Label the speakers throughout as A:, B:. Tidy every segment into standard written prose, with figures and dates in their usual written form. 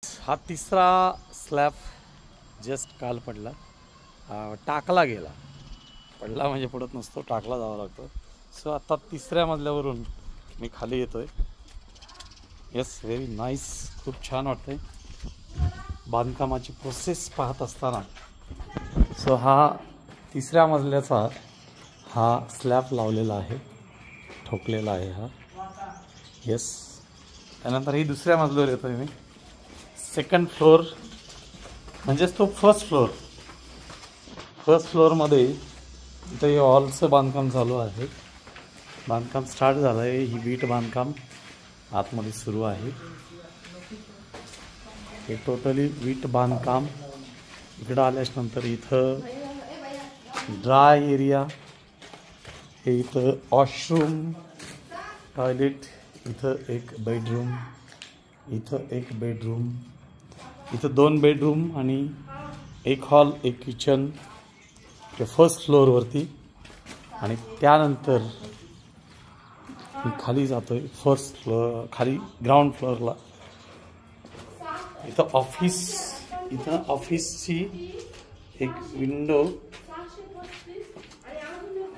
A: हा तिसरा slab just काल पडला, टाकला गेला. पडला म्हणजे पडत नसतो, टाकला जावा लागतो. सो आता तिसऱ्या मजल्यावरून मी खाली येतोय. येस, व्हेरी नाईस, खूप छान वाटतंय बांधकामाची प्रोसेस पाहत असताना. सो हा तिसऱ्या मजल्याचा हा स्लॅब लावलेला आहे, ठोकलेला आहे हा. येस, त्यानंतर ही दुसऱ्या मजल्यावर येतोय मी. सेकंड फ्लोअर म्हणजेच तो फर्स्ट फ्लोअरमध्ये इथं हे हॉलचं बांधकाम चालू आहे. बांधकाम स्टार्ट झालं आहे. ही वीट बांधकाम आतमध्ये सुरू आहे. हे टोटली वीट बांधकाम. इकडं आल्यानंतर इथं ड्राय एरिया, हे इथं वॉशरूम, टॉयलेट, इथं एक बेडरूम, इथं एक बेडरूम, इथं 2 बेडरूम आणि एक हॉल, एक किचन ते फर्स्ट फ्लोअरवरती. आणि त्यानंतर मी खाली जातोय फर्स्ट फ्लोअर, खाली ग्राउंड फ्लोअरला. इथं ऑफिसची एक विंडो,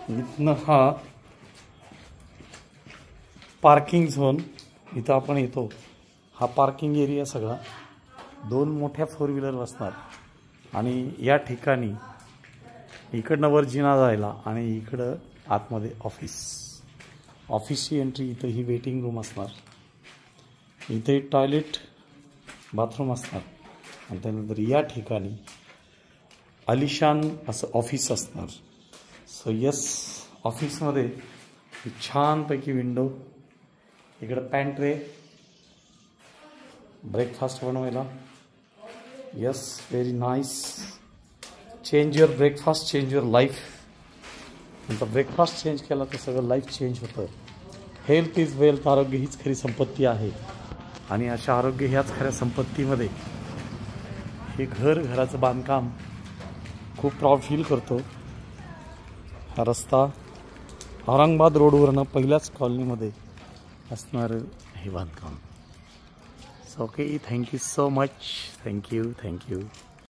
A: इथनं हा पार्किंग झोन. इथं आपण येतो, हा पार्किंग एरिया सगळा. 2 मोठ्या 4 व्हीलर बसणार. आणि या ठिकाणी इकडनं वर जिना जायला आणि इकडं आतमध्ये ऑफिसची एंट्री. इथं ही वेटिंग रूम असणार. इथे टॉयलेट, बाथरूम असणार. आणि त्यानंतर या ठिकाणी आलिशान असं ऑफिस असणार. सो यस, ऑफिसमध्ये छानपैकी विंडो, इकडं पॅन्ट्रे, ब्रेकफास्ट बनवायला. Yes, very nice. Change your breakfast, change your life. नंतर ब्रेकफास्ट चेंज केला तर सगळं लाईफ चेंज होतं. हेल्थ इज वेल्थ, आरोग्य हीच खरी संपत्ती आहे. आणि अशा आरोग्य ह्याच खऱ्या संपत्तीमध्ये हे घराचं बांधकाम खूप प्राऊड फील करतो. हा रस्ता औरंगाबाद रोडवरनं पहिल्याच कॉलनीमध्ये असणारं हे बांधकाम. So okay, thank you so much. Thank you.